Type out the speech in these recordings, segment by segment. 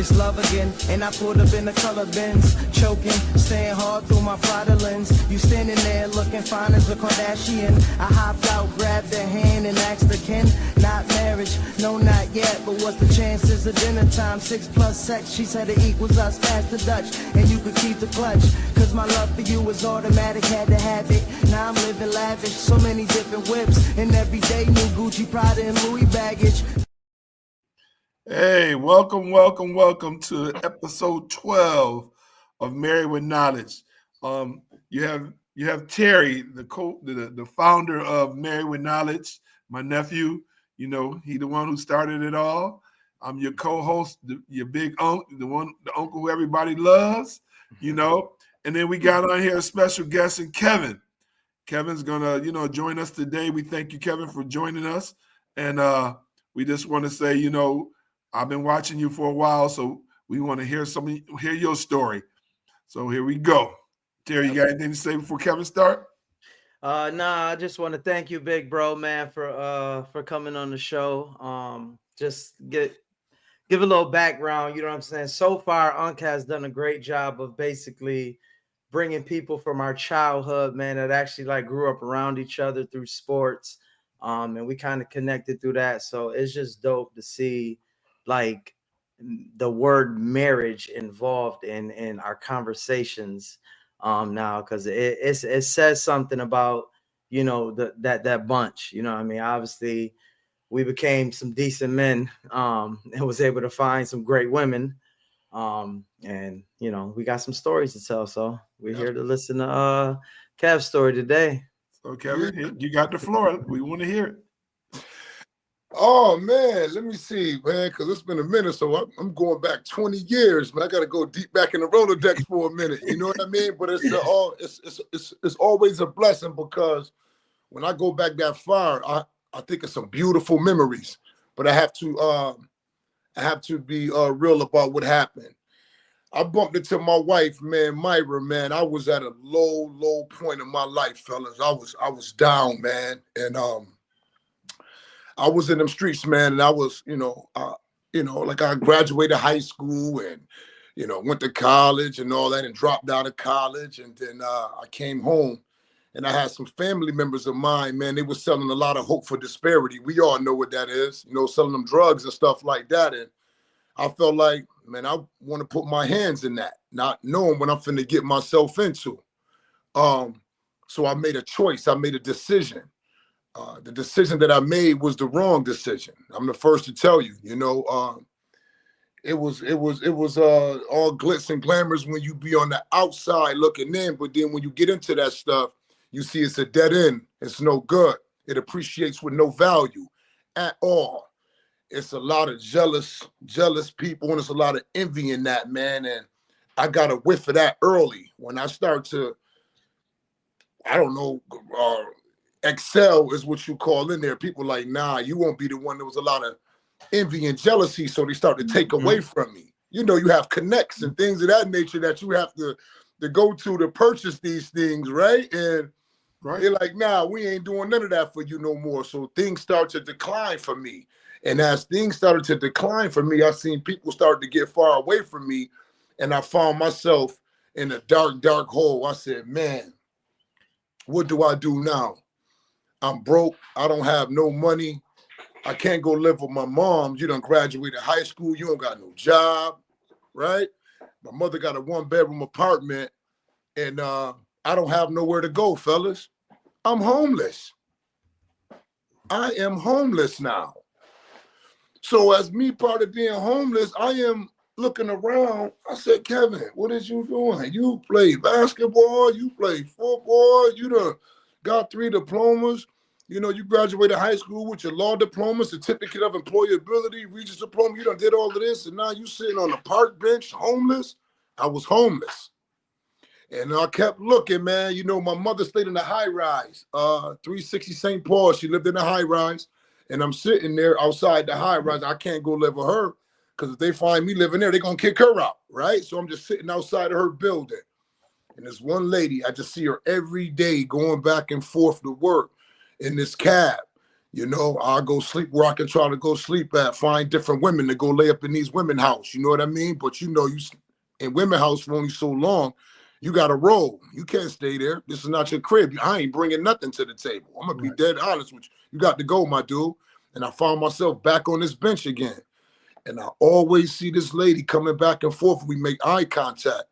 it's love again. And I pulled up in the color Benz, choking, staying hard through my Prada lens. You standing there looking fine as a Kardashian. I hopped out, grabbed her hand and asked her, Ken, not marriage, no not yet, but what's the chances of dinner time? 6 plus sex, she said it equals us, pass the Dutch, and you could keep the clutch. Cause my love for you was automatic, had to have it. Now I'm living lavish, so many different whips, and every day new Gucci, Prada, and Louis baggage. Hey, welcome to episode 12 of Married with Knowledge. You have Terry, the founder of Married with Knowledge, my nephew. You know, he the one who started it all. I'm your co-host, your big uncle, the uncle who everybody loves, you know. And then we got on here a special guest, and Kevin. Kevin's gonna, join us today. We thank you, Kevin, for joining us. And we just want to say, I've been watching you for a while, so we want to hear your story. So here we go. Terry, you got anything to say before Kevin start? Nah, I just want to thank you, big bro, man, for coming on the show. Just give a little background, you know what I'm saying? So far, Unc has done a great job of basically bringing people from our childhood, man, that actually like grew up around each other through sports. And we kind of connected through that. So it's just dope to see like the word marriage involved in our conversations now, because it says something about, that bunch, you know what I mean? Obviously, we became some decent men and was able to find some great women. And, we got some stories to tell. So we're here to listen to Kev's story today. So, Kevin, you got the floor. We want to hear it. Oh, man, let me see, man, because it's been a minute, so I'm going back 20 years, man. I got to go deep back in the Rolodex for a minute, you know what I mean? But it's always a blessing, because when I go back that far, I think it's some beautiful memories. But I have to be real about what happened. I bumped into my wife, man, Myra, man. I was at a low point in my life, fellas. I was down, man, and I was in them streets, man, and I was, like I graduated high school and, went to college and all that and dropped out of college. And then I came home and I had some family members of mine, man, they were selling a lot of Hope for Disparity. We all know what that is, selling them drugs and stuff like that. And I felt like, man, I want to put my hands in that, not knowing what I'm finna get myself into. So I made a choice. I made a decision. The decision that I made was the wrong decision. I'm the first to tell you, it was all glitz and glamours when you be on the outside looking in, but then when you get into that stuff, you see it's a dead end. It's no good. It appreciates with no value at all. It's a lot of jealous people, and it's a lot of envy in that, man. And I got a whiff of that early when I start to, excel is what you call in there. People like, nah, you won't be the one. There was a lot of envy and jealousy, so they start to take away from me. You have connects and things of that nature that you have to go to purchase these things, right? And they're like, nah, we ain't doing none of that for you no more. So things start to decline for me. And as things started to decline for me, I seen people start to get far away from me, and I found myself in a dark hole. I said, man, what do I do now? I'm broke. I don't have no money. I can't go live with my mom. You done graduated high school. You don't got no job, right? My mother got a 1-bedroom apartment, and I don't have nowhere to go, fellas. I'm homeless. I am homeless now. So as me part of being homeless, I am looking around. I said, Kevin, what is you doing? You play basketball. You play football. You done got 3 diplomas. You graduated high school with your law diploma, certificate of employability, Regents diploma. You done did all of this, and now you sitting on a park bench, homeless. I was homeless. And I kept looking, man. My mother stayed in the high rise, 360 St. Paul. She lived in the high rise, and I'm sitting there outside the high rise. I can't go live with her, because if they find me living there, they're going to kick her out, right? So I'm just sitting outside of her building. And this one lady, I just see her every day going back and forth to work in this cab. You know, I'll go sleep where I can try to go sleep at, find different women to go lay up in these women house. You know what I mean? But you know, you in women house for only so long, you got to roll. You can't stay there. This is not your crib. I ain't bringing nothing to the table. I'm going to be dead honest with you. You got to go, my dude. And I found myself back on this bench again. And I always see this lady coming back and forth. We make eye contact.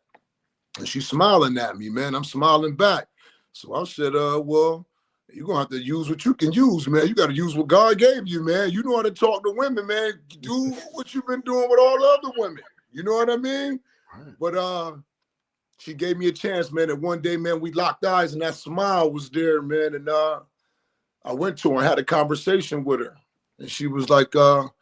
And she's smiling at me, man. I'm smiling back. So I said, well, you're going to have to use what you can use, man. You got to use what God gave you, man. You know how to talk to women, man. Do what you've been doing with all the other women. You know what I mean? Right. But she gave me a chance, man. And one day, man, we locked eyes and that smile was there, man. And I went to her and had a conversation with her. And she was like, well,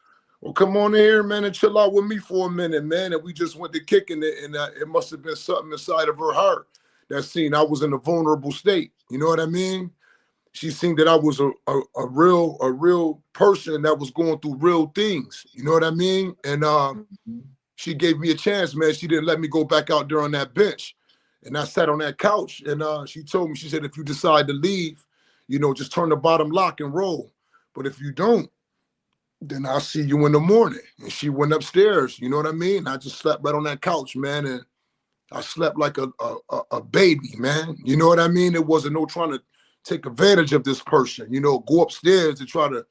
come on in here, man, and chill out with me for a minute, man. And we just went to kicking it. And it must have been something inside of her heart that seen I was in a vulnerable state. You know what I mean? She seen that I was a real person that was going through real things. You know what I mean? And she gave me a chance, man. She didn't let me go back out there on that bench. And I sat on that couch and she told me, she said, if you decide to leave, you know, just turn the bottom lock and roll. But if you don't, then I'll see you in the morning. And she went upstairs, you know what I mean? I just slept right on that couch, man. And I slept like a baby, man. You know what I mean? It wasn't no trying to take advantage of this person, you know, go upstairs to try to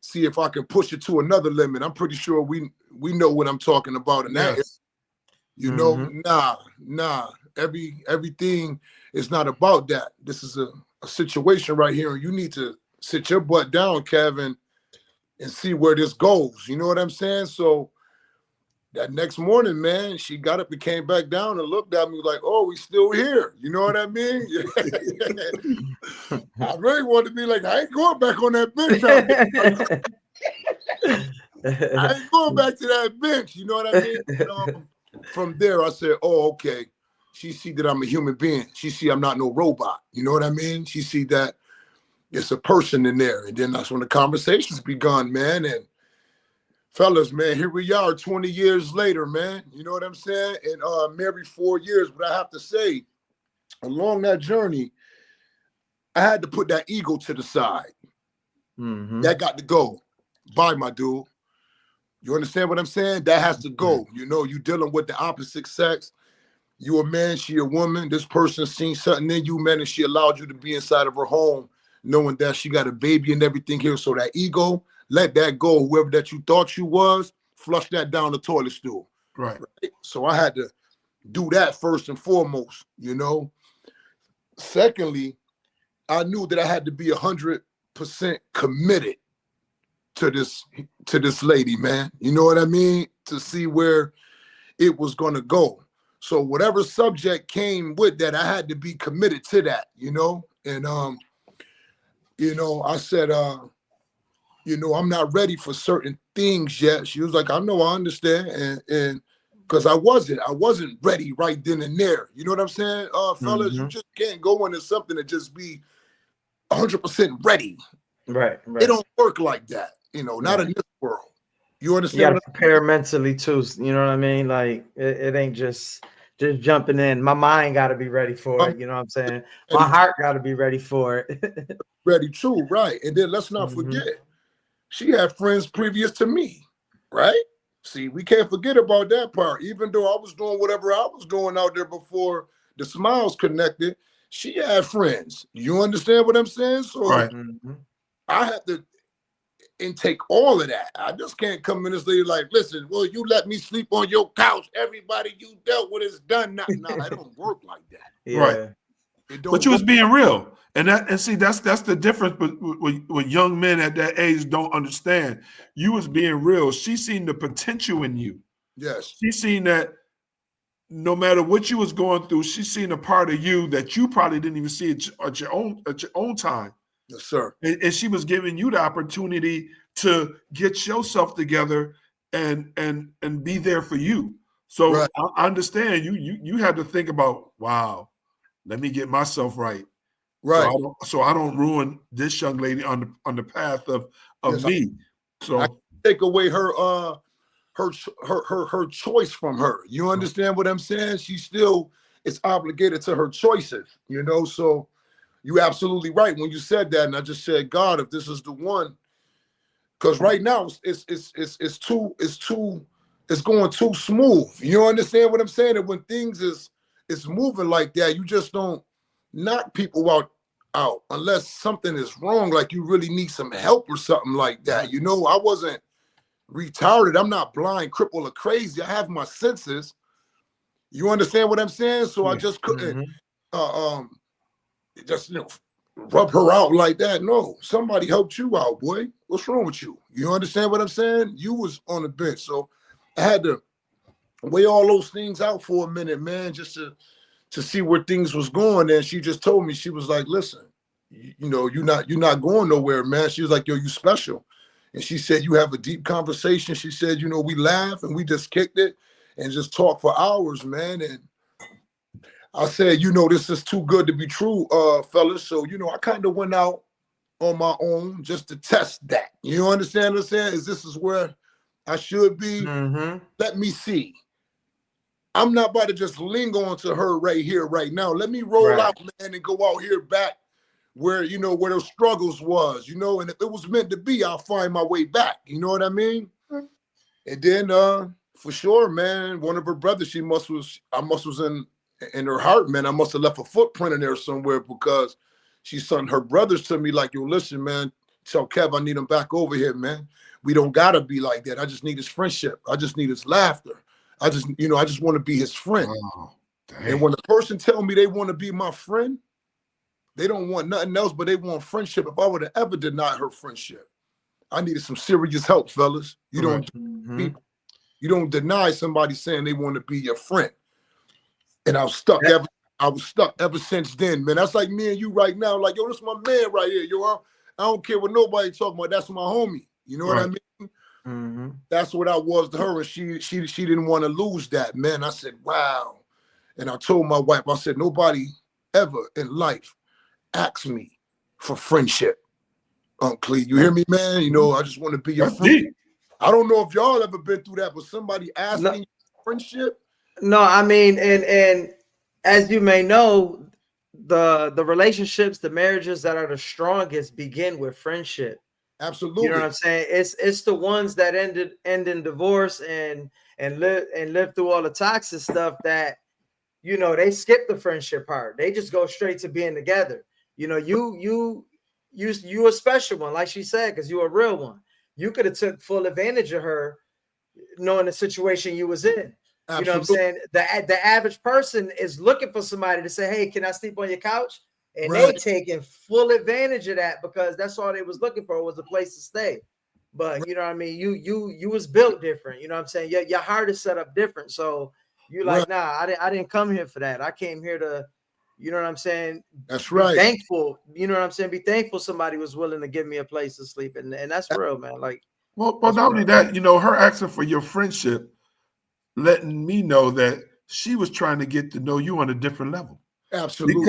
see if I can push it to another limit. I'm pretty sure we know what I'm talking about in that. Yes. You know, nah. Everything is not about that. This is a situation right here, and you need to sit your butt down, Kevin, and see where this goes. You know what I'm saying? So that next morning, man, she got up and came back down and looked at me like, oh, we still here. You know what I mean? I really wanted to be like, I ain't going back on that bench. I ain't going back to that bench. You know what I mean? And, from there, I said, oh, okay. She see that I'm a human being. She see I'm not no robot. You know what I mean? She see that it's a person in there. And then that's when the conversations begun, man. And fellas, man, here we are 20 years later, man. You know what I'm saying? And married 4 years. But I have to say, along that journey, I had to put that ego to the side. That got to go. Bye, my dude. You understand what I'm saying? That has to go. You know, you dealing with the opposite sex. You a man, she a woman. This person seen something in you, man, and she allowed you to be inside of her home, knowing that she got a baby and everything here. So that ego, let that go. Whoever that you thought you was, flush that down the toilet stool. Right? So I had to do that first and foremost, you know. Secondly, I knew that I had to be 100% committed to this lady, man. You know what I mean? To see where it was gonna go. So whatever subject came with that, I had to be committed to that, you know. And you know, I said, you know, I'm not ready for certain things yet. She was like, I know, I understand, and because I wasn't ready right then and there. You know what I'm saying, fellas? You just can't go into something and just be 100% ready. Right. It don't work like that. You know, not in this world. You understand? You gotta prepare mentally too. You know what I mean? Like it ain't just jumping in. My mind got to be ready for it. You know what I'm saying? My heart got to be ready for it. Ready too, right? And then let's not forget, she had friends previous to me, right? See, we can't forget about that part. Even though I was doing whatever I was doing out there before the smiles connected, she had friends. You understand what I'm saying? So I have to intake all of that. I just can't come in this lady like, listen, well, you let me sleep on your couch. Everybody you dealt with is done now. No, it don't work like that. Right. But you was being real. And see, that's the difference with young men at that age don't understand. You was being real. She seen the potential in you. Yes. She seen that no matter what you was going through, she seen a part of you that you probably didn't even see at your own time. Yes, sir. And she was giving you the opportunity to get yourself together and be there for you. So I understand you had to think about, wow, let me get myself right. Right. So I don't ruin this young lady on the path of me. So I take away her choice from her. You understand what I'm saying? She still is obligated to her choices, you know. So You absolutely right when you said that, and I just said, God, if this is the one, because right now it's going too smooth. You understand what I'm saying? And when things is moving like that, you just don't knock people out unless something is wrong, like you really need some help or something like that. You know, I wasn't retarded. I'm not blind, crippled, or crazy. I have my senses. You understand what I'm saying? So I just couldn't just rub her out like that. No, somebody helped you out, boy. What's wrong with you? You understand what I'm saying? You was on the bench, so I had to weigh all those things out for a minute, man, just to see where things was going. And she just told me, she was like, listen, you know, you're not going nowhere, man. She was like, yo, you special. And she said, you have a deep conversation. She said, you know, we laugh and we just kicked it and just talk for hours, man. And I said, you know, this is too good to be true, fellas. So, you know, I kind of went out on my own just to test that. You understand what I'm saying? This is where I should be. Let me see. I'm not about to just linger onto her right here, right now. Let me roll out, man, and go out here back where, you know, where those struggles was, you know, and if it was meant to be, I'll find my way back. You know what I mean? And then for sure, man, one of her brothers, I must was in her heart, man. I must have left a footprint in there somewhere, because she sent her brothers to me like, yo, listen, man, tell Kev I need him back over here, man. We don't gotta be like that. I just need his friendship. I just need his laughter. I just want to be his friend. Oh, and when the person tell me they want to be my friend, they don't want nothing else, but they want friendship. If I would have ever denied her friendship, I needed some serious help, fellas. You don't deny somebody saying they want to be your friend. And I was stuck ever since then, man. That's like me and you right now. Like, yo, this is my man right here. Yo, I don't care what nobody talking about. That's my homie. You know what I mean? That's what I was to her, and she didn't want to lose that, man. I said, wow. And I told my wife, I said, nobody ever in life asked me for friendship. Uncle, you hear me, man? You know, I just want to be your friend. Deep. I don't know if y'all ever been through that, but somebody asking you for friendship. No, I mean, and as you may know, the relationships, the marriages that are the strongest begin with friendship. Absolutely. You know what I'm saying? It's the ones that end in divorce and live through all the toxic stuff that, you know, they skip the friendship part. They just go straight to being together. You know, you a special one, like she said, because you a real one. You could have took full advantage of her, knowing the situation you was in. Absolutely. You know what I'm saying? The average person is looking for somebody to say, hey, can I sleep on your couch? And they taking full advantage of that, because that's all they was looking for, was a place to stay. But you know what I mean? You was built different. You know what I'm saying? Your heart is set up different. So you're like, nah, I didn't come here for that. I came here to, you know what I'm saying? That's right. Be thankful. You know what I'm saying? Be thankful somebody was willing to give me a place to sleep. And that's real, man. Like, well, not only that, you know, her asking for your friendship, letting me know that she was trying to get to know you on a different level. Absolutely.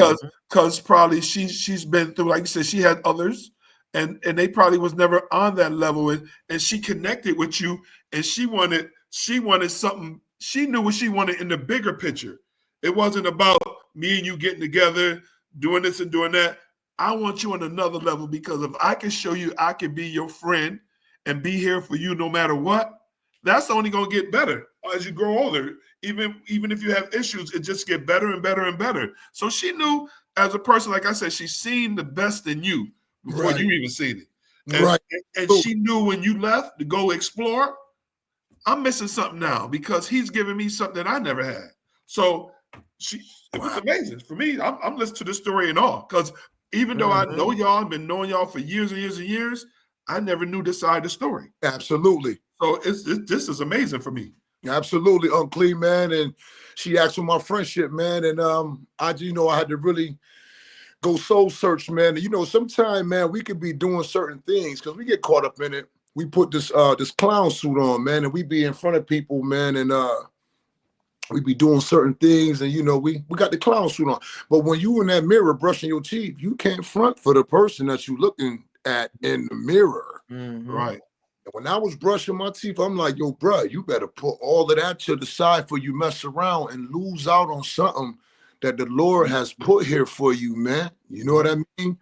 Because probably she's been through, like you said, she had others, and they probably was never on that level, and she connected with you, and she wanted something. She knew what she wanted in the bigger picture. It wasn't about me and you getting together, doing this and doing that. I want you on another level, because if I can show you I can be your friend and be here for you no matter what, that's only gonna get better as you grow older. Even if you have issues, it just get better and better and better. So she knew, as a person, like I said, she's seen the best in you before you even seen it. And she knew when you left to go explore, I'm missing something now, because he's giving me something that I never had. So it was amazing. For me, I'm listening to this story and all, because even though I know y'all, I've been knowing y'all for years and years and years, I never knew this side of the story. Absolutely. So this is amazing for me. Absolutely, Uncle, man. And she asked for my friendship, man. And I had to really go soul search, man. And, you know, sometimes, man, we could be doing certain things because we get caught up in it. We put this clown suit on, man, and we be in front of people, man, and we be doing certain things, and you know, we got the clown suit on. But when you in that mirror brushing your teeth, you can't front for the person that you looking at in the mirror. Right. When I was brushing my teeth, I'm like, yo, bro, you better put all of that to the side before you mess around and lose out on something that the Lord has put here for you, man. You know what I mean?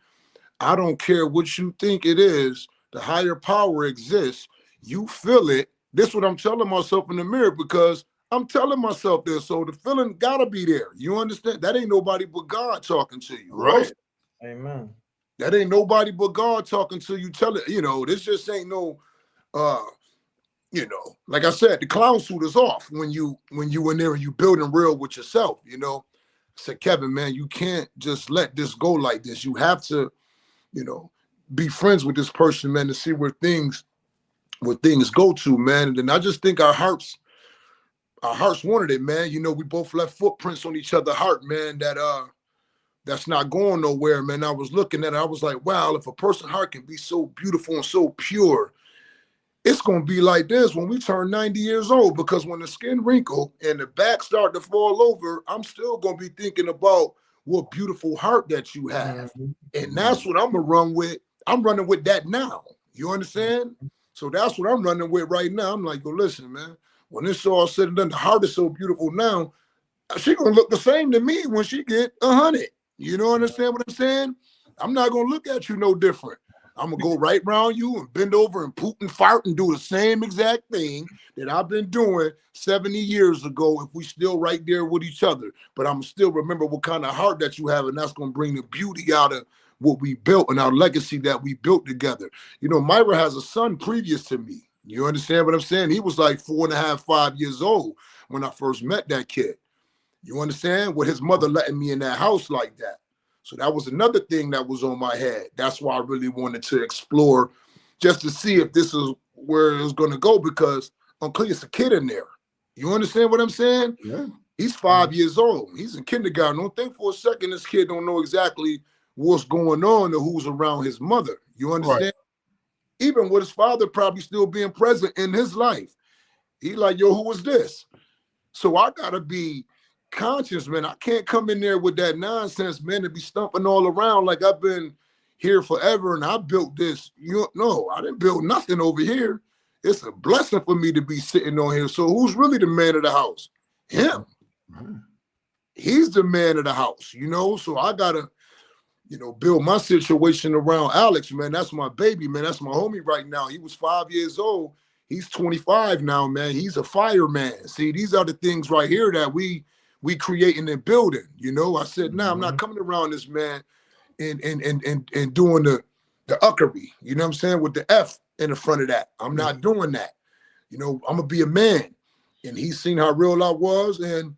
I don't care what you think it is. The higher power exists. You feel it. This is what I'm telling myself in the mirror, because I'm telling myself this. So the feeling gotta be there. You understand? That ain't nobody but God talking to you. Right. Amen. That ain't nobody but God talking to you. Tell it, this just ain't no like I said, the clown suit is off when you in there and you building real with yourself. I said, Kevin, man, you can't just let this go like this. You have to, be friends with this person, man, to see where things go to, man. And then I just think our hearts wanted it, man. We both left footprints on each other's heart, man, that's not going nowhere, man. I was looking at it, I was like, wow, if a person's heart can be so beautiful and so pure, it's going to be like this when we turn 90 years old, because when the skin wrinkle and the back start to fall over, I'm still going to be thinking about what beautiful heart that you have. And that's what I'm going to run with. I'm running with that now. You understand? So that's what I'm running with right now. I'm like, yo, listen, man, when it's all said and done, the heart is so beautiful now, she going to look the same to me when she get 100. You know, understand what I'm saying? I'm not going to look at you no different. I'm going to go right around you and bend over and poop and fart and do the same exact thing that I've been doing 70 years ago if we still right there with each other. But I'm still remember what kind of heart that you have, and that's going to bring the beauty out of what we built and our legacy that we built together. Myra has a son previous to me. You understand what I'm saying? He was like 4.5, 5 years old when I first met that kid. You understand? With his mother letting me in that house like that. So that was another thing that was on my head. That's why I really wanted to explore, just to see if this is where it was going to go, because Uncle is a kid in there. You understand what I'm saying? Yeah. He's 5 years old. He's in kindergarten. Don't think for a second this kid don't know exactly what's going on or who's around his mother. You understand? Right. Even with his father probably still being present in his life. He like, yo, who was this? So I got to be conscious, man. I can't come in there with that nonsense, man, to be stumping all around like I've been here forever and I built this. No, I didn't build nothing over here. It's a blessing for me to be sitting on here. So who's really the man of the house? Him. He's the man of the house, so I gotta, build my situation around Alex, man. That's my baby, man. That's my homie right now. He was 5 years old. He's 25 now, man. He's a fireman. See, these are the things right here that we creating and building. I said, nah, I'm not coming around this man and doing the uckery, you know what I'm saying, with the F in the front of that. I'm not doing that. I'm gonna be a man. And he's seen how real I was, and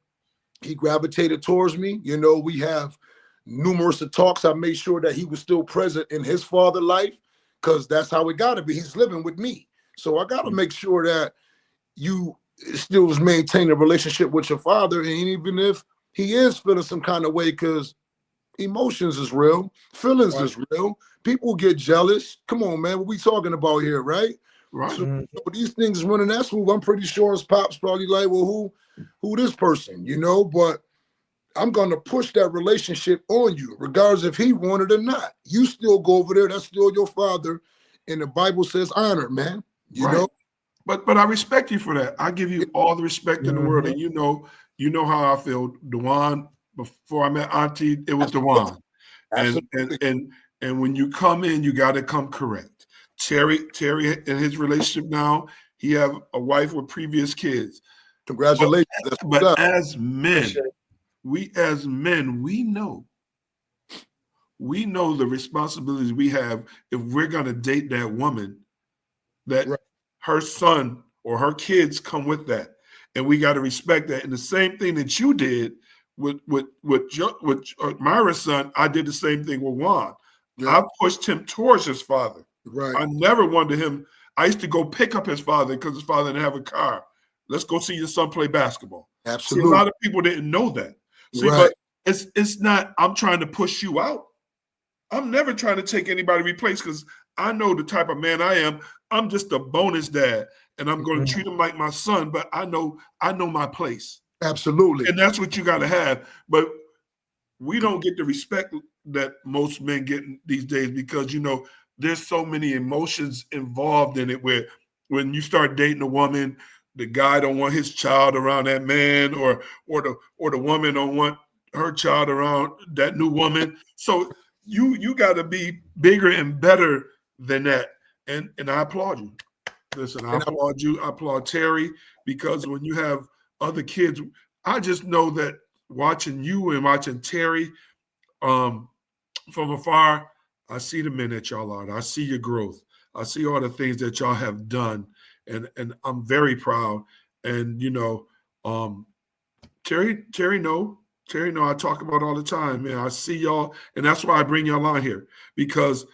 he gravitated towards me. We have numerous talks. I made sure that he was still present in his father life, because that's how it gotta be. He's living with me. So I gotta make sure that you still was maintaining a relationship with your father, and even if he is feeling some kind of way, because emotions is real, feelings is real, people get jealous. Come on, man, what we talking about here, right? Right. So these things running that smooth, I'm pretty sure his pop's probably like, well, who this person, but I'm gonna push that relationship on you, regardless if he wanted or not. You still go over there, that's still your father, and the Bible says honor, man. You know. But I respect you for that. I give you all the respect in the world, and you know how I feel. Dewan, before I met Auntie, it was Dewan, and when you come in, you got to come correct. Terry in his relationship now, he have a wife with previous kids. Congratulations. But as men, we know the responsibilities we have if we're going to date that woman, that her son or her kids come with that, and we got to respect that. And the same thing that you did with Myra's son, I did the same thing with Juan. I pushed him towards his father. I never wanted him. I used to go pick up his father because his father didn't have a car. Let's go see your son play basketball. Absolutely. See, a lot of people didn't know that. See, but it's not, I'm trying to push you out. I'm never trying to take anybody replace, because I know the type of man I am. I'm just a bonus dad, and I'm going to treat him like my son, but I know my place. Absolutely. And that's what you got to have. But we don't get the respect that most men get these days, because, there's so many emotions involved in it, where when you start dating a woman, the guy don't want his child around that man, or the woman don't want her child around that new woman. So you got to be bigger and better than that. And I applaud you. Listen, I applaud you. I applaud Terry, because when you have other kids, I just know that watching you and watching Terry from afar, I see the men that y'all are. I see your growth. I see all the things that y'all have done, and I'm very proud. And Terry know I talk about all the time, man. I see y'all, and that's why I bring y'all on here, because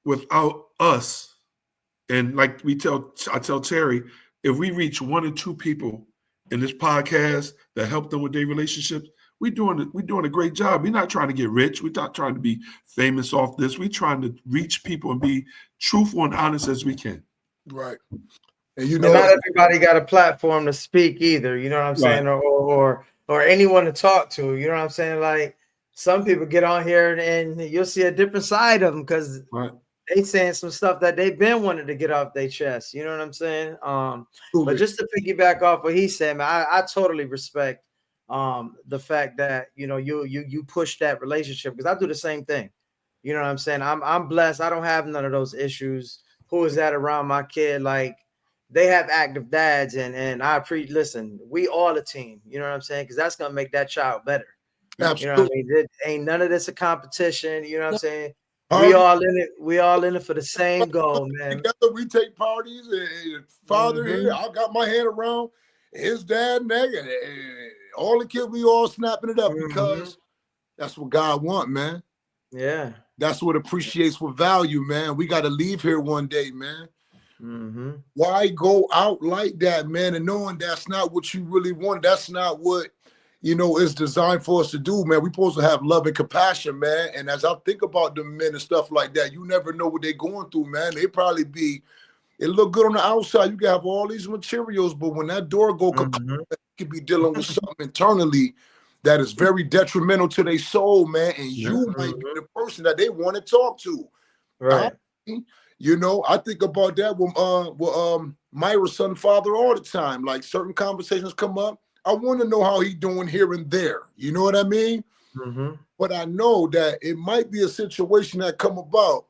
without us, and like I tell Terry, if we reach 1 or 2 people in this podcast that help them with their relationships, we're doing a great job. We're not trying to get rich. We're not trying to be famous off this. We're trying to reach people and be truthful and honest as we can. Right. And not everybody got a platform to speak either. You know what I'm saying? Or anyone to talk to. You know what I'm saying? Like, some people get on here and you'll see a different side of them, because they saying some stuff that they've been wanting to get off their chest. You know what I'm saying? But just to piggyback off what he said, man, I totally respect the fact that you push that relationship, because I do the same thing. You know what I'm saying? I'm blessed. I don't have none of those issues. Who is that around my kid? Like, they have active dads, and I listen, we all a team. You know what I'm saying? Because that's gonna make that child better. Absolutely. You know what I mean? It ain't none of this a competition. You know what I'm saying? We all in it. We all in it for the same goal, man. Together we take parties, and father here, I got my hand around his dad, and all the kids, we all snapping it up, because that's what God want, man. Yeah. That's what appreciates with value, man. We got to leave here one day, man. Why go out like that, man, and knowing that's not what you really want? That's not what it's designed for us to do, man. We're supposed to have love and compassion, man. And as I think about the men and stuff like that, you never know what they're going through, man. It look good on the outside. You can have all these materials, but when that door go, you could be dealing with something internally that is very detrimental to their soul, man. And you might be the person that they want to talk to. Right. I think about that with Myra's son, father, all the time. Like, certain conversations come up, I want to know how he doing here and there. You know what I mean? But I know that it might be a situation that come about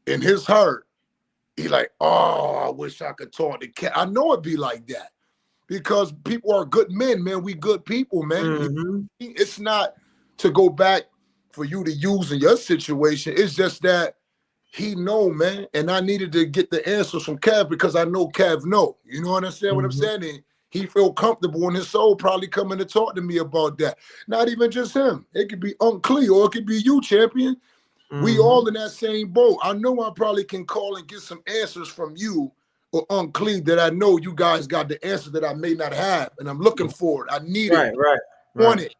in his heart. He like, oh, I wish I could talk to Cat. I know it'd be like that, because people are good men, man. We good people, man. It's not to go back for you to use in your situation. It's just that he know, man. And I needed to get the answers from Kev, because I know Kev know. You know what I'm saying? What I'm saying? And he feel comfortable in his soul probably coming to talk to me about that. Not even just him. It could be Unc Clee, or it could be you, champion. We all in that same boat. I know I probably can call and get some answers from you or Unc Clee that I know you guys got the answer that I may not have, and I'm looking for it. I need it. Right. Want it.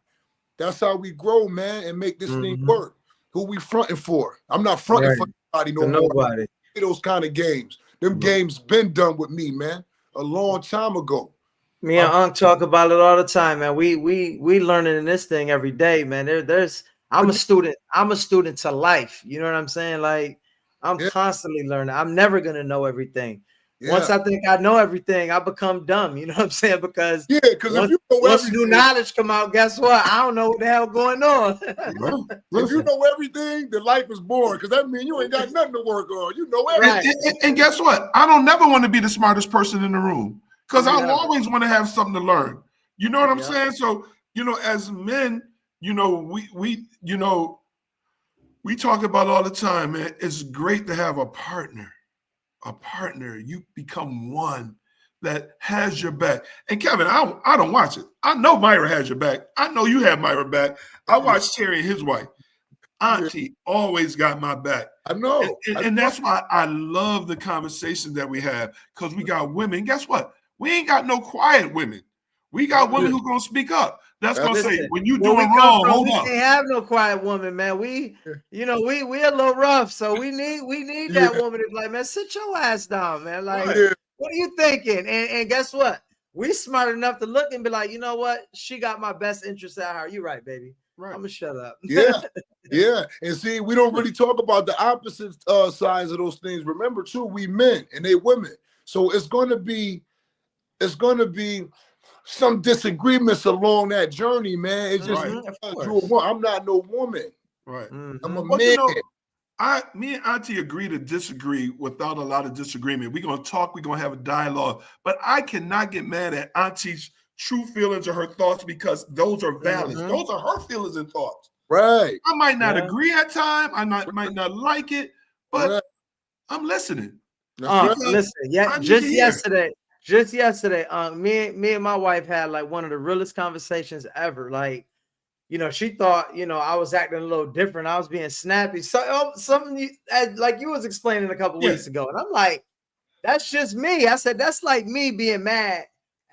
That's how we grow, man, and make this thing work. Who we fronting for? I'm not fronting for anybody no more. Those kind of games. Them games been done with me, man, a long time ago. Me and Unc talk about it all the time, man. We learning in this thing every day, man. I'm a student. I'm a student to life. You know what I'm saying? Like, I'm constantly learning. I'm never gonna know everything. Once I think I know everything, I become dumb. You know what I'm saying? Because once new knowledge come out, guess what? I don't know what the hell going on. If you know everything, then life is boring, because that means you ain't got nothing to work on. You know everything. And guess what? I don't never want to be the smartest person in the room, because I always want to have something to learn. You know what I'm saying? So, as men, we talk about all the time, man. It's great to have a partner. You become one that has your back. And Kevin, I don't watch it. I know Myra has your back. I know you have Myra back. I watch Terry and his wife. Auntie always got my back. I know. And that's why I love the conversation that we have, because we got women. Guess what? We ain't got no quiet women. We got women who gonna speak up. That's gonna say, when you doing wrong, hold up. We can't have no quiet woman, man. We a little rough, so we need that woman to be like, man, sit your ass down, man. Like, what are you thinking? And guess what? We smart enough to look and be like, you know what? She got my best interest at heart. You right, baby. Right. I'm gonna shut up. Yeah. And see, we don't really talk about the opposite sides of those things. Remember, too, we men and they women. So it's gonna be some disagreements along that journey, man. It's just Mhm, of because course. I'm not no woman. Right. I'm a Mhm. Well, man. you know, me and Auntie agree to disagree without a lot of disagreement. We're gonna talk, we're gonna have a dialogue, but I cannot get mad at Auntie's true feelings or her thoughts because those are valid. Mhm. Those are her feelings and thoughts. Right. I might not Yeah. agree at time, might not like it, but Right. I'm listening. That's right. Listen, yeah, I need just to hear. yesterday, me and my wife had like one of the realest conversations ever. Like, you know, she thought, you know, I was acting a little different. I was being snappy. So something like you was explaining a couple Yeah. weeks ago. And I'm like, that's just me. I said, that's like me being mad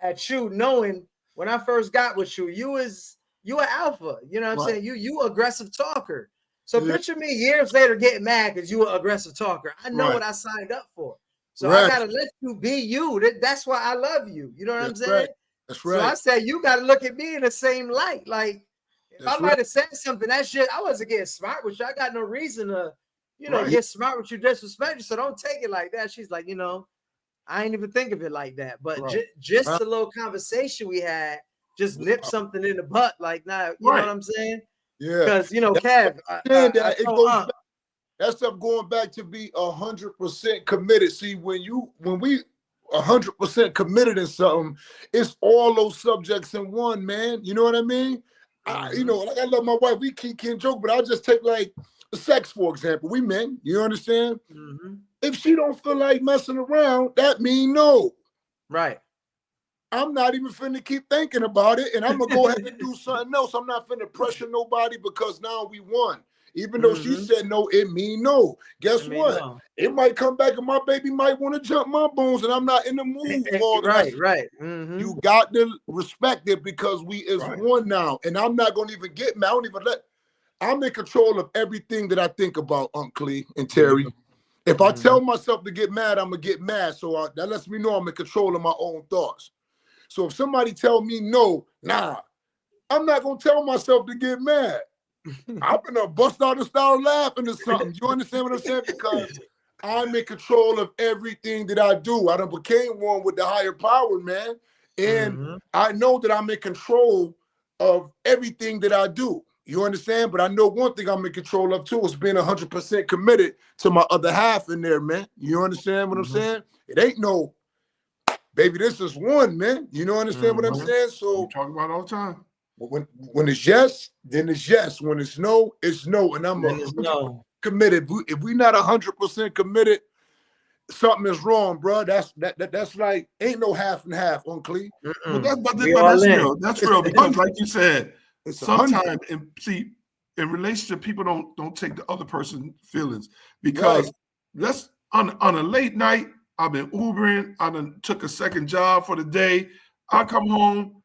at you, knowing when I first got with you, you an alpha. You know what I'm Right. saying? You aggressive talker. So Yeah. picture me years later getting mad because you were aggressive talker. I know Right. what I signed up for. So Right. I gotta let you be you. That's why I love you. You know what I'm That's saying? right. That's So I right. said you gotta look at me in the same light. Like if That's I might have said something, that shit, I wasn't getting smart with you. I got no reason to, you know, Right. get smart with you, disrespect you. So don't take it like that. She's like, you know, I ain't even think of it like that. But Right. just a little conversation we had, just nip something in the butt. Like, nah, you know Right. what I'm saying? Yeah. Because you know, Kev, And I it told goes Aunt, back, that stuff going back to be 100% committed. See, when we 100% committed in something, it's all those subjects in one, man. You know what I mean? You know, like I love my wife. We can't joke, but I'll just take like sex, for example. We men, you understand? mhm. If she don't feel like messing around, that mean no. Right. I'm not even finna keep thinking about it, and I'm gonna go ahead and do something else. I'm not finna pressure nobody because now we won. Even though she Mhm. said no, it mean no. Guess I mean, what? no. It might come back and my baby might want to jump my bones, and I'm not in the mood for all that. Right. Mhm. You got to respect it because we is Right. one now, and I'm not gonna even get mad. I don't even let. I'm in control of everything that I think about, Uncle Lee and Terry. If I tell myself to get mad, I'm gonna get mad. So that lets me know I'm in control of my own thoughts. So if somebody tell me no, nah, I'm not gonna tell myself to get mad. I'm gonna bust out and start laughing or something. You understand what I'm saying? Because I'm in control of everything that I do. I done became one with the higher power, man. And I know that I'm in control of everything that I do. You understand? But I know one thing I'm in control of too is being 100% committed to my other half in there, man. You understand what I'm saying? It ain't no, baby, this is one, man. You know, understand what I'm saying? We So talk about it all the time. when it's yes, then it's yes. When it's no, it's no. And I'm Then it's no. committed. If we not 100% committed, something is wrong, bro. That's like ain't no half and half, Uncle Lee. But that's We all in. real. That's real because, like you said, It's 100. sometimes in relationship, people don't take the other person's feelings because let's on a late night. I've been Ubering. I done took a second job for the day. I come home.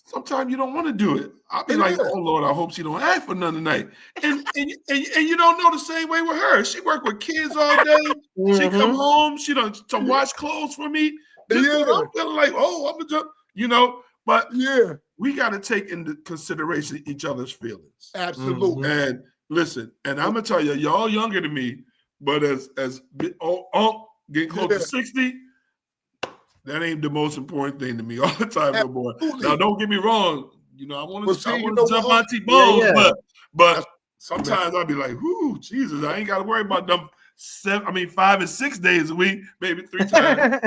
Sometimes you don't want to do it. I'll be like, oh Lord, I hope she don't ask for none tonight. And you don't know the same way with her. She work with kids all day. She come home. She done to wash clothes for me. Just I'm feeling like, oh, I'm gonna, you know. But we got to take into consideration each other's feelings. Absolutely. And listen, and I'm gonna tell you, y'all younger than me, but as getting close to 60. That ain't the most important thing to me all the time no more. Now, don't get me wrong. You know, I want to jump Auntie Bones, but sometimes I'll be like, "Whoo, Jesus! I ain't got to worry about them 5 and 6 days a week, maybe 3 times."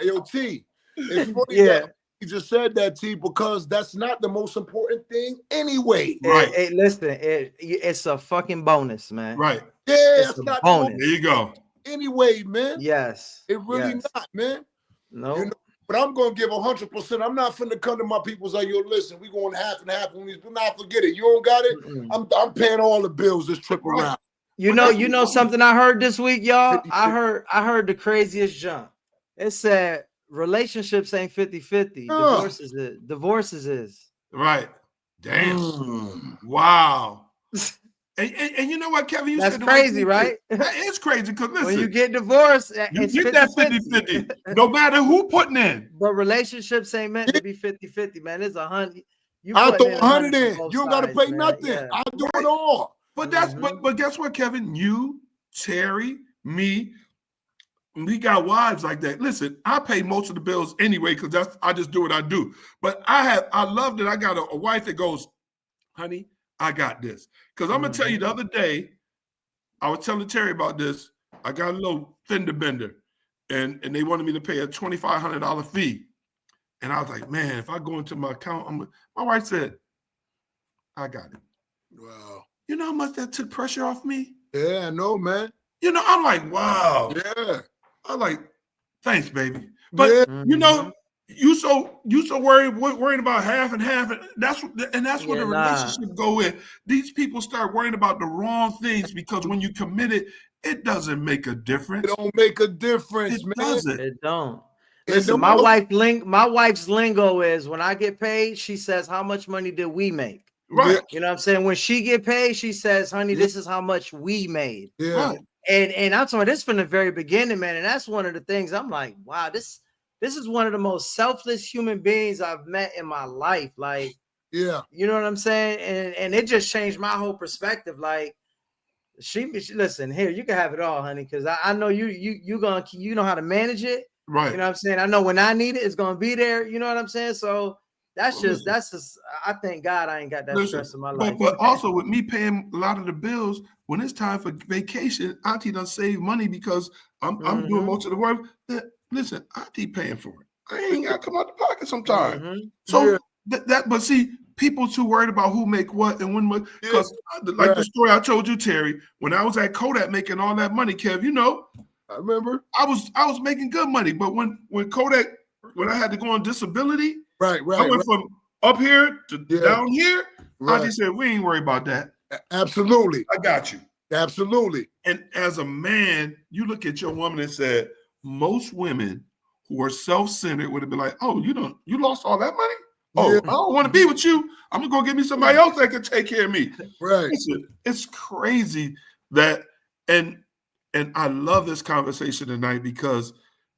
Yo, T, it's funny that you just said that, T, because that's not the most important thing anyway. Right. Hey, listen, it's a fucking bonus, man. Right. Yeah, it's it's not bonus. There you go. Anyway, man. Yes. It really not, man. No. You know, but I'm gonna give 100%. I'm not finna come to my people and say, yo, listen, we going half and half. Do not forget it. You don't got it. I'm paying all the bills this trip around. You know something I heard this week, y'all? I heard the craziest jump. It said relationships ain't 50-50. Divorces is. Right. Damn. Wow. And you know what, Kevin? You That's said crazy, right? That is crazy because listen, when you get divorced, you it's get that 50-50, no matter who putting in. But relationships ain't meant to be 50-50, man. It's 100. I throw 100 in. You don't got to pay nothing. Yeah. I do it all. But that's but guess what, Kevin? You, Terry, me, we got wives like that. Listen, I pay most of the bills anyway because I just do what I do. But I love that I got a wife that goes, honey, I got this. Because I'm gonna tell you, the other day, I was telling Terry about this. I got a little fender bender, and they wanted me to pay a $2,500 fee. And I was like, man, if I go into my account, my wife said, I got it. Wow. You know how much that took pressure off me? Yeah, I know, man. You know, I'm like, wow. Yeah. I'm like, thanks, baby. But Yeah. you know, you so worrying about half and half, and that's where the relationship go in. These people start worrying about the wrong things because when you commit it, it doesn't make a difference. It don't make a difference, man. Doesn't. It don't. It Listen, don't. my wife's lingo is when I get paid, she says, how much money did we make? Right. You know what I'm saying? When she get paid, she says, honey, this is how much we made. Yeah. Right. And I'm talking this from the very beginning, man. And that's one of the things I'm like, wow, this is one of the most selfless human beings I've met in my life. Like, yeah, you know what I'm saying? And it just changed my whole perspective. Like, she listen, here, you can have it all, honey, because I know you know how to manage it. Right. You know what I'm saying? I know when I need it, it's gonna be there. You know what I'm saying? So that's just I thank God I ain't got that stress in my life. But also with me paying a lot of the bills, when it's time for vacation, Auntie done save money because I'm doing most of the work. Listen, Auntie paying for it. I ain't got to come out the pocket sometimes. So but see, people too worried about who make what and when, because like the story I told you, Terry, when I was at Kodak making all that money, Kev, you know, I remember I was making good money, but when Kodak, when I had to go on disability, right, I went from up here to down here. Right. Auntie said, we ain't worried about that. Absolutely. I got you. Absolutely. And as a man, you look at your woman and said, most women who are self-centered would have been like, oh, you lost all that money? Oh, I don't want to be with you. I'm gonna go get me somebody else that can take care of me. Right. It's crazy that, and I love this conversation tonight because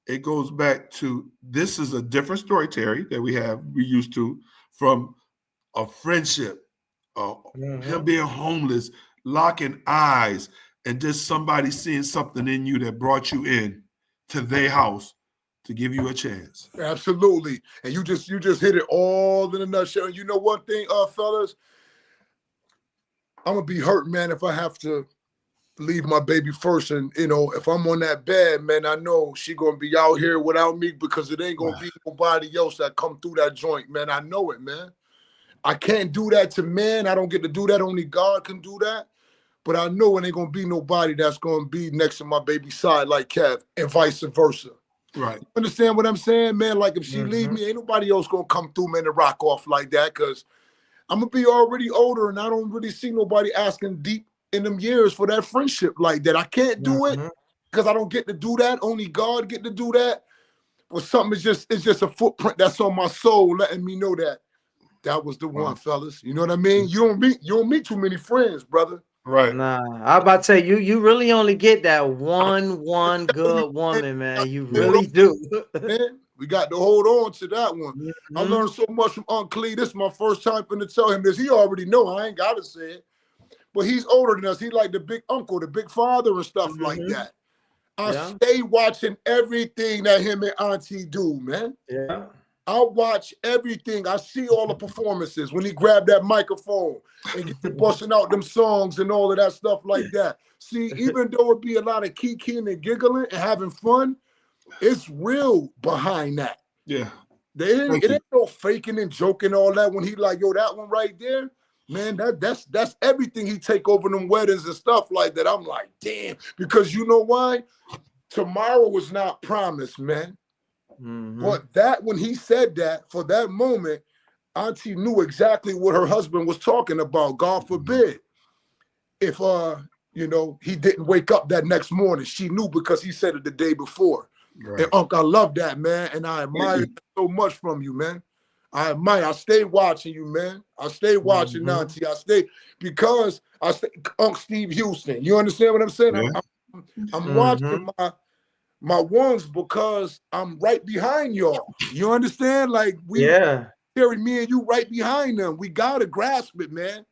it goes back to, this is a different story, Terry, that we used to, from a friendship, him being homeless, locking eyes, and just somebody seeing something in you that brought you in to their house to give you a chance. Absolutely. And you just hit it all in a nutshell. And you know one thing, fellas, I'm gonna be hurt, man, if I have to leave my baby first. And you know, if I'm on that bed, man, I know she gonna be out here without me because it ain't gonna be nobody else that come through that joint, man. I know it, man. I can't do that to men. I don't get to do that. Only God can do that. But I know it ain't gonna be nobody that's gonna be next to my baby's side like Kev, and vice versa. Right. You understand what I'm saying, man? Like if she leave me, ain't nobody else gonna come through, man, and rock off like that, because I'm gonna be already older and I don't really see nobody asking deep in them years for that friendship like that. I can't do it because I don't get to do that. Only God get to do that. But something it's just a footprint that's on my soul, letting me know that was the one, fellas. You know what I mean? You don't meet too many friends, brother. Right. Nah, I'm about to say you really only get that one good woman, man. You really do. Man, we got to hold on to that one. I learned so much from Uncle Lee. This is my first time to tell him this. He already know. I ain't got to say it. But he's older than us. He like the big uncle, the big father and stuff like that. I stay watching everything that him and Auntie do, man. Yeah. I watch everything. I see all the performances when he grabbed that microphone and get to busting out them songs and all of that stuff like that. See, even though it be a lot of kikiing and giggling and having fun, it's real behind that. Yeah. It ain't no faking and joking all that when he like, yo, that one right there, man, that's everything he take over them weddings and stuff like that. I'm like, damn, because you know why? Tomorrow was not promised, man. But that when he said that, for that moment, Auntie knew exactly what her husband was talking about. God forbid if he didn't wake up that next morning. She knew because he said it the day before. Right. And Uncle, I love that, man. And I admire so much from you, man. I stay watching you, man. I stay watching Auntie. Because Uncle Steve Houston. You understand what I'm saying? Yeah. I'm watching my ones because I'm right behind y'all. You understand? Like Terry, me and you right behind them. We gotta grasp it, man.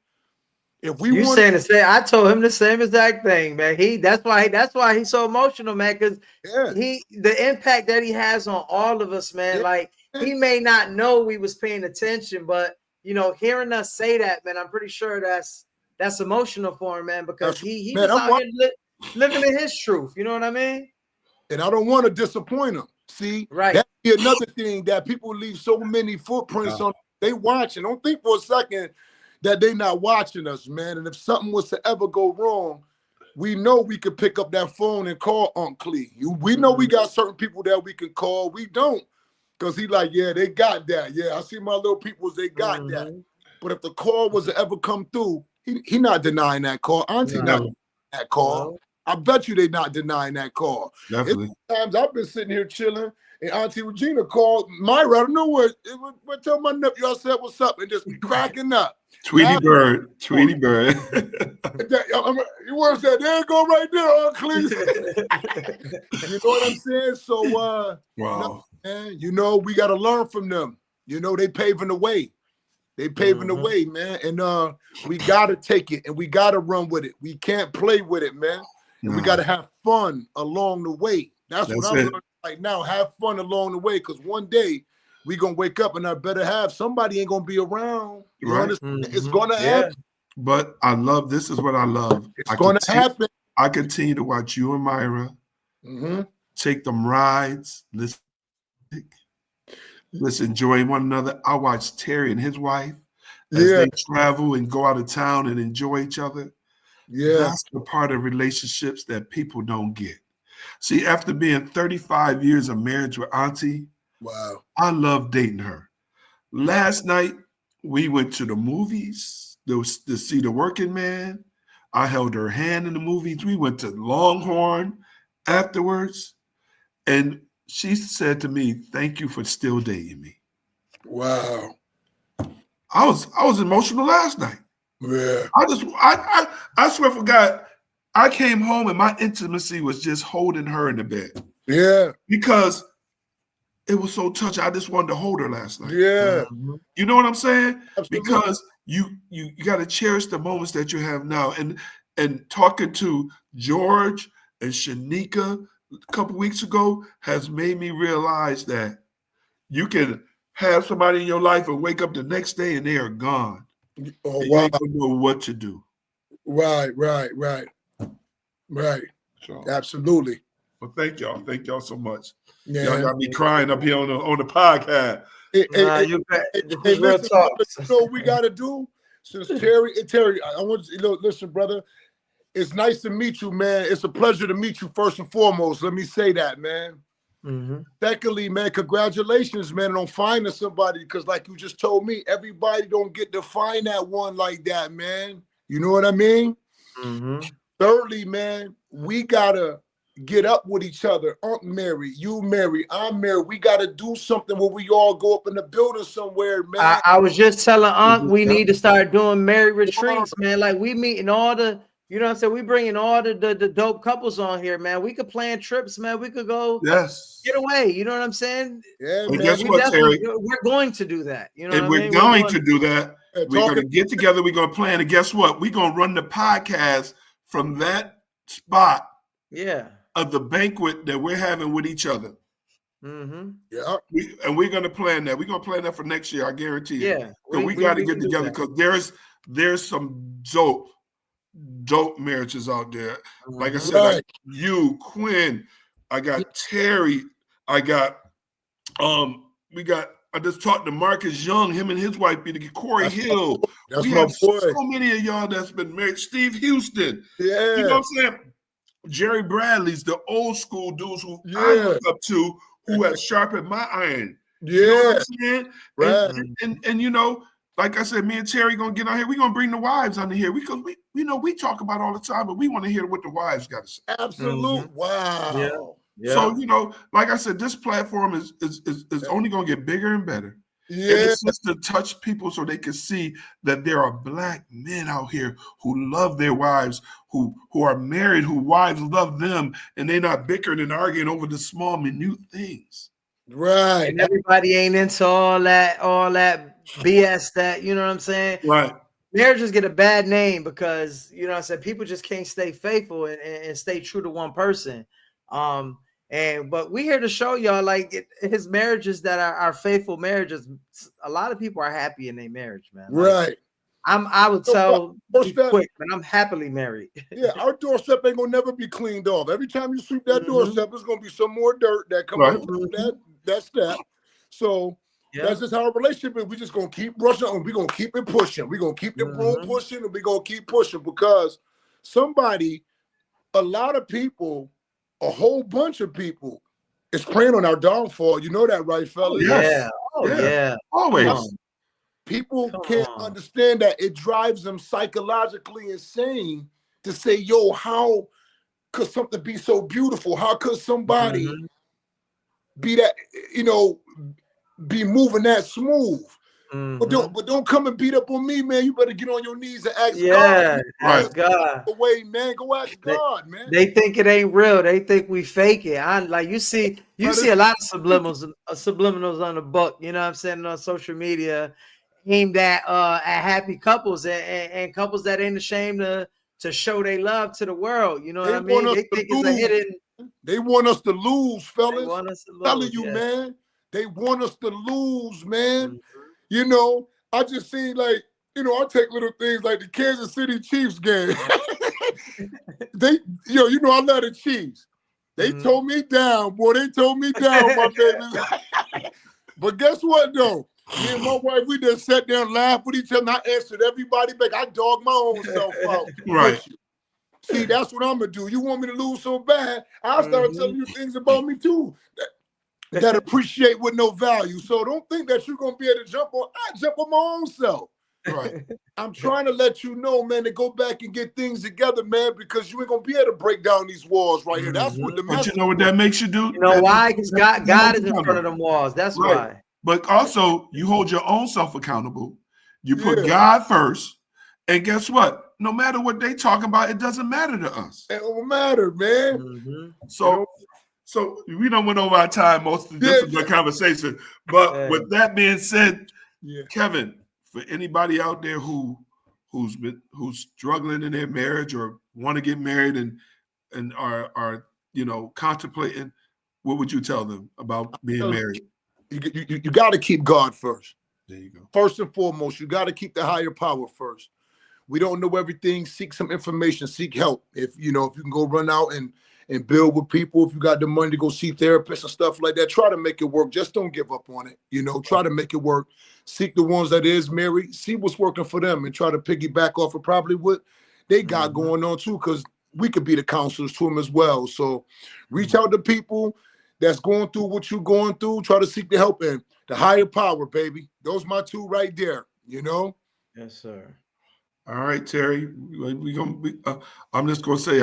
If we You want, saying the same? I told him the same exact thing, man. That's why he's so emotional, man. Because yeah, the impact that he has on all of us, man. yeah, Like he may not know we was paying attention, but hearing us say that, man, I'm pretty sure that's emotional for him, man. Because he man, just out here living in his truth. You know what I mean? and I don't want to disappoint them. See, Right. that's another thing that people leave so many footprints on. They watching. Don't think for a second that they not watching us, man. And if something was to ever go wrong, we know we could pick up that phone and call Unc Clee. We know we got certain people that we can call. We don't, because he like, yeah, they got that. Yeah, I see my little peoples, they got that. But if the call was to ever come through, he not denying that call. Auntie not denying that call. No. I bet you they not denying that call. Definitely. Times I've been sitting here chilling, and Auntie Regina called Myra. I don't know what. Tell my nephew I said what's up, and just be cracking up. Tweety Bird. You want to say there you go right there, Uncle Clee. You know what I'm saying? So wow. man, we got to learn from them. They paving the way. They paving the way, man. And we gotta take it and we gotta run with it. We can't play with it, man. And we gotta have fun along the way. That's what I'm learning right now. Have fun along the way, because one day we gonna wake up and I better have somebody ain't gonna be around. You understand? It's gonna happen. But I love this is what I love. It's gonna happen. I continue to watch you and Myra take them rides, let's enjoy one another. I watch Terry and his wife as they travel and go out of town and enjoy each other. Yeah. That's the part of relationships that people don't get. See, after being 35 years of marriage with Auntie, wow, I love dating her. Last night, we went to the movies to see The Working Man. I held her hand in the movies. We went to Longhorn afterwards. And she said to me, "Thank you for still dating me." Wow. I was emotional last night. Yeah. I swear for God, I came home and my intimacy was just holding her in the bed. Yeah. Because it was so touching. I just wanted to hold her last night. Yeah. You know what I'm saying? Absolutely. Because you got to cherish the moments that you have now. And talking to George and Shanika a couple weeks ago has made me realize that you can have somebody in your life and wake up the next day and they are gone. Oh, and wow. You ain't gonna know what to do. Right. So, absolutely. well, thank y'all so much. Yeah. Y'all got me crying up here on the podcast. Real Listen, talk. you know what we gotta do? Since Terry, I want you to listen, brother. It's nice to meet you, man. It's a pleasure to meet you first and foremost. Let me say that, man. Secondly, man, congratulations, man, on finding somebody, because like you just told me, everybody don't get to find that one like that, man. You know what I mean? Thirdly, man, we gotta get up with each other. Aunt Mary, you Mary, I'm Mary. We gotta do something where we all go up in the building somewhere, man. I was just telling Aunt we need to start doing married retreats, man. Like we meeting all the, you know what I'm saying? We bringing all the dope couples on here, man. We could plan trips, man. We could go get away. You know what I'm saying? Yeah, and man. guess what, Terry? We're going to do that. You know and what we're I mean? going to do that. We're going to talking- get together. We're going to plan. And guess what? We're going to run the podcast from that spot of the banquet that we're having with each other. Yeah. And we're going to plan that. We're going to plan that for next year. I guarantee you. Yeah. So we got to get together, because there's some dope marriages out there. Like I said, like you, Quinn, I got Terry, I got I just talked to Marcus Young, him and his wife, Corey Hill. That's we my have boy. so many of y'all that's been married. Steve Houston. Yeah. You know what I'm saying? Jerry Bradley's the old school dudes who I look up to, who have sharpened my iron. You know what I'm saying? Right. And you know, like I said, me and Terry gonna get on here. We're gonna bring the wives on here because we talk about all the time, but we want to hear what the wives got to say. Absolute. Wow. Yeah. So, you know, like I said, this platform is only gonna get bigger and better. Yeah. And it's just to touch people so they can see that there are Black men out here who love their wives, who are married, who wives love them, and they're not bickering and arguing over the small, minute things. Right. And everybody ain't into all that BS that, you know what I'm saying? Right. marriages get a bad name because, you know what I'm saying, people just can't stay faithful and stay true to one person. But we here to show y'all, like, his marriages that are faithful marriages, a lot of people are happy in their marriage, man. Like, Right. I would So, tell you doorstep- quick, man, I'm happily married. Yeah, our doorstep ain't gonna never be cleaned off. Every time you sweep that Mhm. doorstep, there's gonna be some more dirt that comes Right. on that step. So Yeah. that's just how our relationship is. We just gonna keep brushing on. We're gonna keep it pushing. We're gonna keep the broom Mhm. pushing, and we're gonna keep pushing because a lot of people, a whole bunch of people is preying on our downfall. You know that, right, fellas? Yes. Yeah. Oh Yeah. yeah. Always. Come on. People Come can't on. understand that. It drives them psychologically insane to say, yo, how could something be so beautiful? How could somebody Mhm. be that, be moving that smooth? But Mhm. don't come and beat up on me, man. You better get on your knees and ask Yeah. God. Ask God. Away, man. Go ask They- God, man. They think it ain't real. They think we fake it. You see a lot of subliminals on the book, you know what I'm saying, on social media, aimed at happy couples and couples that ain't ashamed to show their love to the world. You know what I mean? want us They to think it's a lose. hidden. They want us to lose, They fellas. want us to I'm telling lose, you, yeah. man. They want us to lose, man. Mhm. You know, I just seen I take little things like the Kansas City Chiefs game. I love the Chiefs. They Mhm. tore me down, boy. They tore me down, my baby. But guess what, though? Me and my wife, we just sat there and laughed with each other. And I answered everybody back. I dogged my own self out. Right. with you. See, that's what I'm gonna do. You want me to lose so bad? I'll start telling you things about me too that appreciate with no value. So don't think that you're gonna be able to jump on. I jump on my own self. Right. I'm trying to let you know, man, to go back and get things together, man, because you ain't gonna be able to break down these walls right here. That's what the But message. you know what that makes you do? You know That why? makes Because you God is in accountable. front of them walls. That's Right. why. But also, you hold your own self accountable. You put Yeah. God first. And guess what? No matter what they talk about, it doesn't matter to us. It don't matter, man. Mhm. So we don't went over our time. Most of this is a conversation. But Hey. with that being said, Yeah. Kevin, for anybody out there who's struggling in their marriage or want to get married and are contemplating, what would you tell them about being married? You got to keep God first. There you go. First and foremost, you got to keep the higher power first. We don't know everything. Seek some information. Seek help. If you can go run out and build with people, if you got the money to go see therapists and stuff like that, try to make it work. Just don't give up on it. Try to make it work. Seek the ones that is married. See what's working for them and try to piggyback off of probably what they got going on too, because we could be the counselors to them as well. So reach out to people that's going through what you're going through. Try to seek the help and the higher power, baby. Those my two right there. Yes, sir. All right, Terry. I'm just gonna say,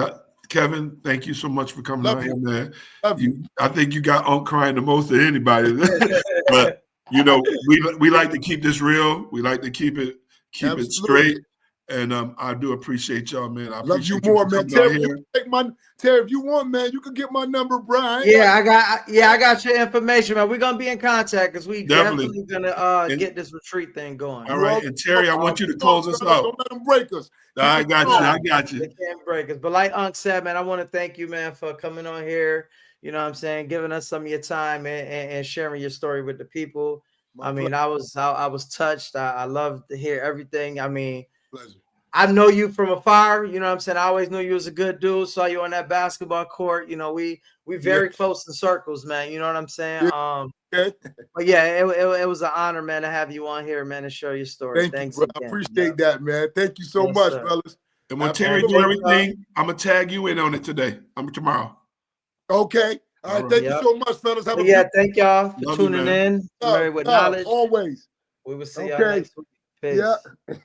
Kevin, thank you so much for coming Love on you. here, man. Love you. I think you got on crying the most of anybody. But we like to keep this real. We like to keep it Absolutely. straight. And I do appreciate y'all, man. I Love you appreciate more, for man. coming Terry, on here. Terry, if you want, man, you can get my number, Brian. I got your information, man. We're gonna be in contact because we Definitely. definitely gonna And- get this retreat thing going. All right, and Terry, I want you to close us out. Don't let them break us. I got you. They can't break us. But like Unc said, man, I want to thank you, man, for coming on here. You know what I'm saying? Giving us some of your time and sharing your story with the people. My I was touched. I love to hear everything. pleasure. I know you from afar. You know what I'm saying? I always knew you was a good dude. Saw you on that basketball court. We very close in circles, man. You know what I'm saying? Okay. But yeah, it was an honor, man, to have you on here, man, and share your story. Thanks Thanks you, bro. again. I appreciate that, man. Thank you so Yes, much, sir. fellas. And when Absolutely. Terry do everything, I'm gonna tag you in on it today. Tomorrow. Okay. All right. All Thank right. you so much, fellas. Have a But thank y'all for Love you, tuning man. in. Married with love, Knowledge. always. We will see y'all Okay. next week. Peace. Yeah.